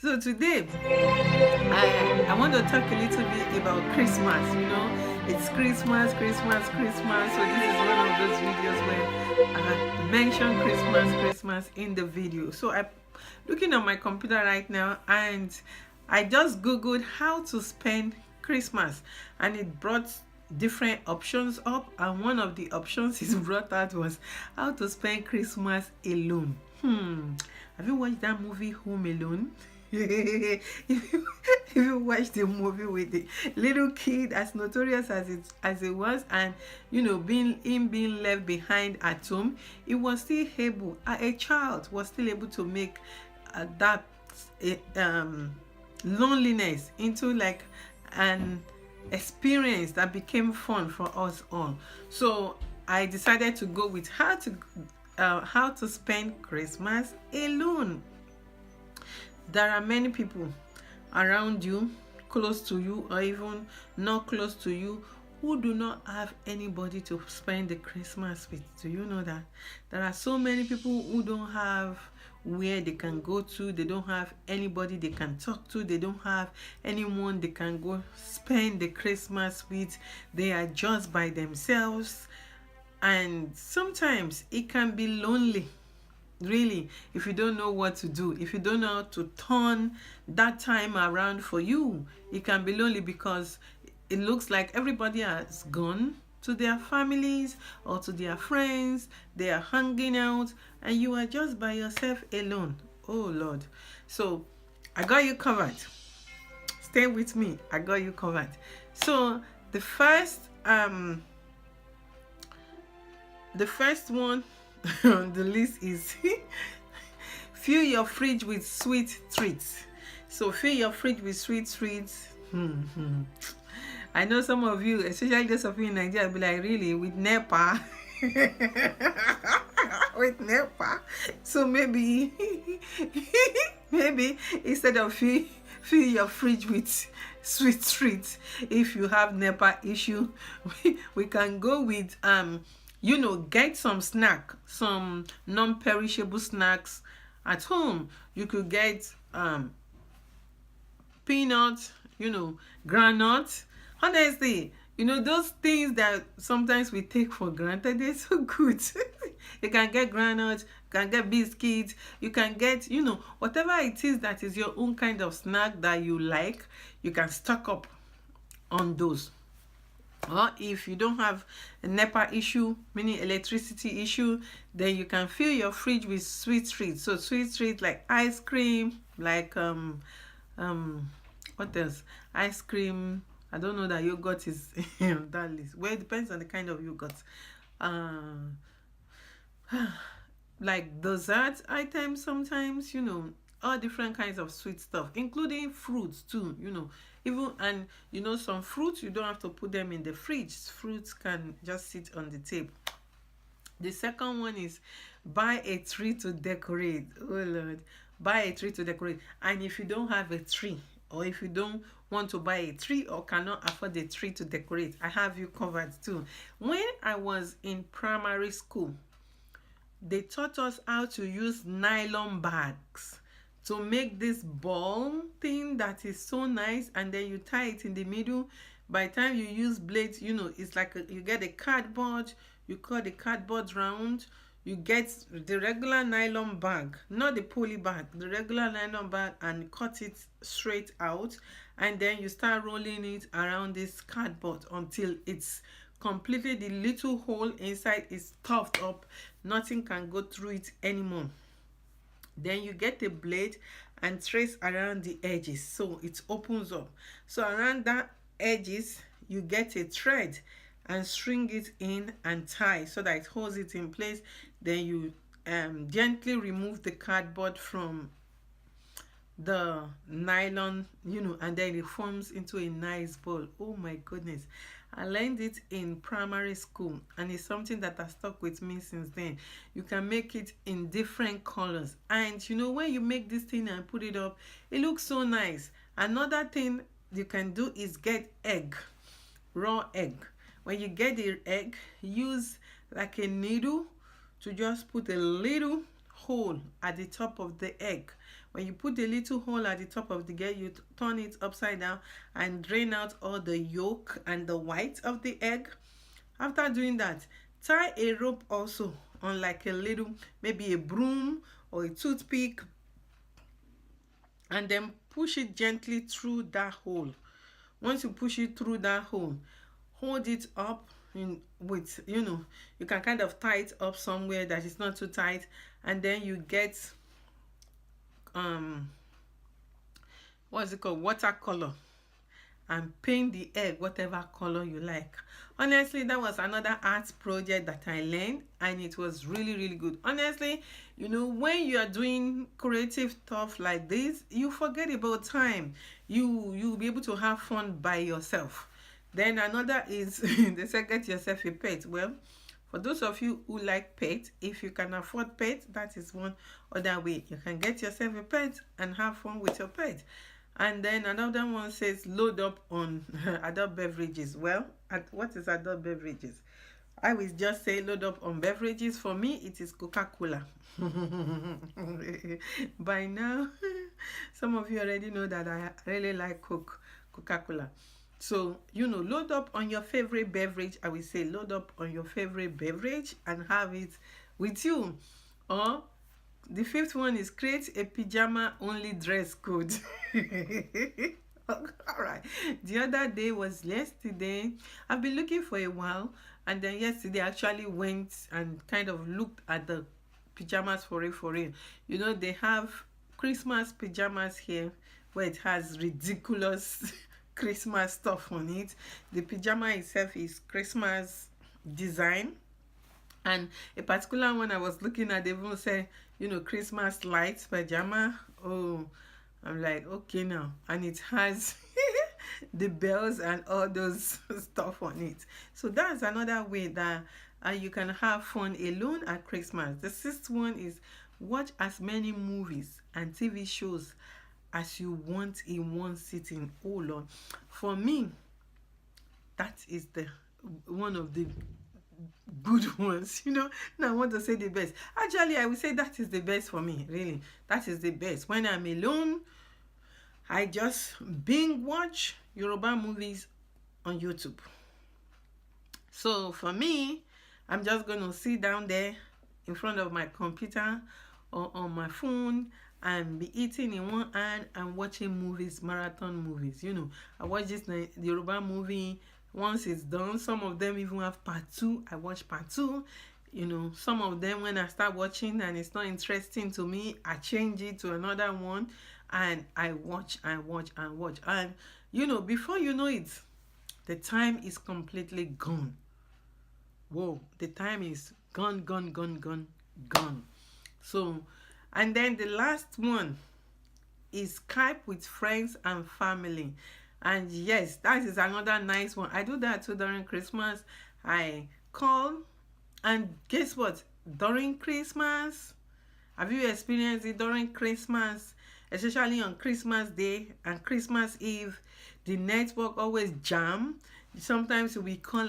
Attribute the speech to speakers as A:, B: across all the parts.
A: So today, I want to talk a little bit about Christmas. It's Christmas. So this is one of those videos where I mention Christmas in the video. So I'm looking at my computer right now, and I just googled how to spend Christmas, and it brought different options up, and one of the options it brought out was how to spend Christmas alone. Have you watched that movie Home Alone? if you watch the movie with the little kid, as notorious as it was, and being left behind at home, it was still able, a child was still able to make that loneliness into like an experience that became fun for us all. So I decided to go with how to spend Christmas alone. There are many people around you, close to you, or even not close to you, who do not have anybody to spend the Christmas with. Do you know that? There are so many people who don't have where they can go to. They don't have anybody they can talk to. They don't have anyone they can go spend the Christmas with. They are just by themselves. And sometimes it can be lonely, really, if you don't know what to do. If you don't know how to turn that time around for you, it can be lonely because it looks like everybody has gone to their families or to their friends. They are hanging out and you are just by yourself alone. Oh Lord. So I got you covered. Stay with me. I got you covered. So the first one on the list is fill your fridge with sweet treats. So fill your fridge with sweet treats. I know some of you, especially those of you in Nigeria, be like, really, with NEPA? With NEPA? So maybe instead of fill your fridge with sweet treats, if you have NEPA issue, we can go with get some snack, some non-perishable snacks at home. You could get peanuts, granuts. Honestly, those things that sometimes we take for granted, they're so good. You can get granuts, you can get biscuits, you can get, whatever it is that is your own kind of snack that you like, you can stock up on those. Or if you don't have a NEPA issue, meaning electricity issue, then you can fill your fridge with sweet treats. So sweet treats like ice cream, like what else? Ice cream. I don't know that yogurt is on that list. Well, it depends on the kind of yogurt. Like dessert items sometimes, all different kinds of sweet stuff, including fruits too, even, and some fruits you don't have to put them in the fridge. Fruits can just sit on the table. The second one is buy a tree to decorate. Oh Lord, buy a tree to decorate. And if you don't have a tree, or if you don't want to buy a tree or cannot afford a tree to decorate, I have you covered too. When I was in primary school, they taught us how to use nylon bags to make this ball thing that is so nice, and then you tie it in the middle. By the time you use blades, it's like you get a cardboard, you cut the cardboard round, you get the regular nylon bag, not the poly bag, the regular nylon bag, and cut it straight out, and then you start rolling it around this cardboard until it's completely, the little hole inside is stuffed up, nothing can go through it anymore. Then you get a blade and trace around the edges so it opens up. So around that edges you get a thread and string it in and tie so that it holds it in place. Then you gently remove the cardboard from the nylon, and then it forms into a nice ball. Oh my goodness, I learned it in primary school, and it's something that has stuck with me since then. You can make it in different colors, and when you make this thing and put it up, it looks so nice. Another thing you can do is get egg, raw egg. When you get the egg, use like a needle to just put a little hole at the top of the egg. When you put a little hole at the top of the egg, you turn it upside down and drain out all the yolk and the white of the egg. After doing that, tie a rope also on like a little, maybe a broom or a toothpick, and then push it gently through that hole. Once you push it through that hole, hold it up in with, you can kind of tie it up somewhere that is not too tight, and then you get what's it called, watercolor, and paint the egg whatever color you like. Honestly, that was another art project that I learned, and it was really, really good. Honestly, when you are doing creative stuff like this, you forget about time. You'll be able to have fun by yourself. Then another is they say get yourself a pet. Well, for those of you who like pets, if you can afford pets, that is one other way. You can get yourself a pet and have fun with your pet. And then another one says load up on adult beverages. Well, what is adult beverages? I will just say load up on beverages. For me, it is Coca-Cola. By now, some of you already know that I really like Coca-Cola. So, load up on your favorite beverage. I will say load up on your favorite beverage and have it with you. Or the fifth one is create a pajama only dress code. All right. The other day was yesterday. I've been looking for a while, and then yesterday I actually went and kind of looked at the pajamas for real. They have Christmas pajamas here where it has ridiculous Christmas stuff on it. The pajama itself is Christmas design, and a particular one I was looking at, they even said, Christmas lights pajama. Oh, I'm like, okay now. And it has the bells and all those stuff on it. So that's another way that you can have fun alone at Christmas. The sixth one is watch as many movies and TV shows as you want in one sitting. Oh Lord. For me, that is the one of the good ones. Now I want to say the best. Actually, I will say that is the best for me. Really, that is the best. When I'm alone, I just binge watch Yoruba movies on YouTube. So for me, I'm just going to sit down there in front of my computer or on my phone and be eating in one hand and watching movies, marathon movies. I watch this Yoruba movie. Once it's done, some of them even have part 2. I watch part 2. Some of them, when I start watching and it's not interesting to me, I change it to another one and I watch. And before you know it, the time is completely gone. Whoa, the time is gone. So, and then the last one is Skype with friends and family. And yes, that is another nice one. I do that too during Christmas. I call, and guess what? During Christmas, have you experienced it during Christmas? Especially on Christmas Day and Christmas Eve, the network always jam. Sometimes we call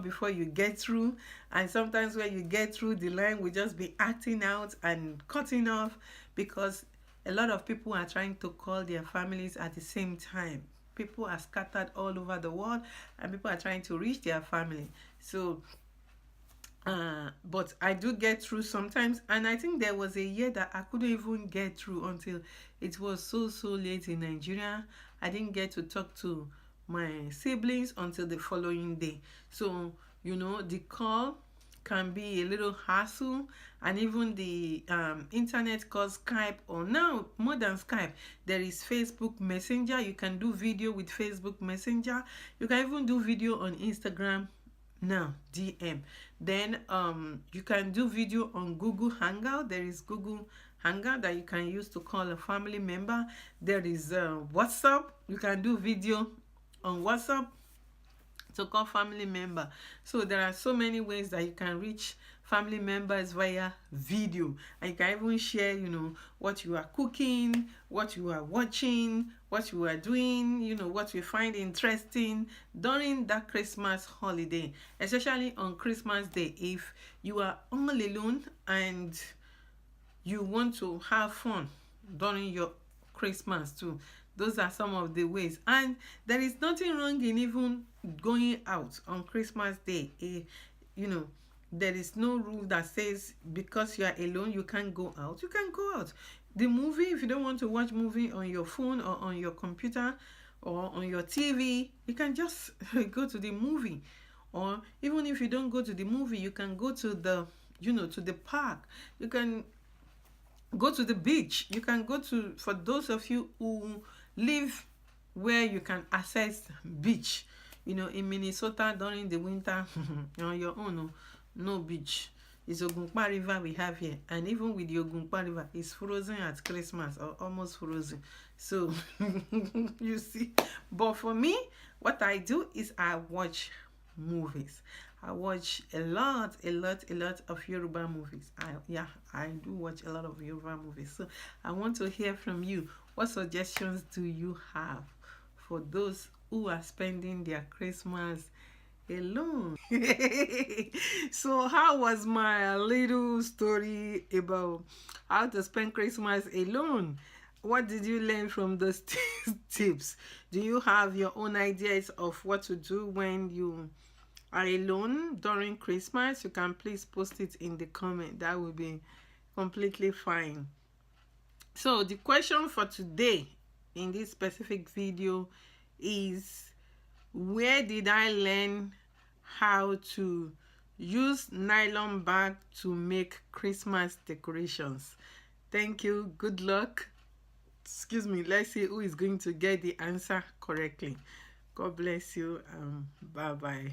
A: before you get through, and sometimes when you get through, the line will just be acting out and cutting off because a lot of people are trying to call their families at the same time. People are scattered all over the world and people are trying to reach their family. So but I do get through sometimes, and I think there was a year that I couldn't even get through until it was so late in Nigeria. I didn't get to talk to my siblings until the following day. So the call can be a little hassle, and even the internet called Skype, or now more than Skype, there is Facebook Messenger. You can do video with Facebook Messenger. You can even do video on Instagram now, DM. Then you can do video on Google Hangout. There is Google Hangout that you can use to call a family member. There is WhatsApp. You can do video on WhatsApp to call family member. So there are so many ways that you can reach family members via video, and you can even share what you are cooking, what you are watching, what you are doing, what you find interesting during that Christmas holiday, especially on Christmas Day. If you are all alone and you want to have fun during your Christmas too. Those are some of the ways. And there is nothing wrong in even going out on Christmas Day. You know, there is no rule that says because you are alone you can't go out. You can go out. The movie, if you don't want to watch movie on your phone or on your computer or on your TV, you can just go to the movie. Or even if you don't go to the movie, you can go to the, to the park. You can go to the beach. You can go to, for those of you who live where you can access beach, in Minnesota during the winter, on your own, no beach. It's Ogunpa River we have here, and even with the Ogunpa River, it's frozen at Christmas or almost frozen. So you see, but for me, what I do is I watch movies. I watch a lot of Yoruba movies. I do watch a lot of Yoruba movies. So I want to hear from you. What suggestions do you have for those who are spending their Christmas alone? So how was my little story about how to spend Christmas alone? What did you learn from those tips? Do you have your own ideas of what to do when you are alone during Christmas? You can please post it in the comment. That will be completely fine. So the question for today in this specific video is, where did I learn how to use nylon bag to make Christmas decorations? Thank you. Good luck. Excuse me. Let's see who is going to get the answer correctly. God bless you. Bye bye.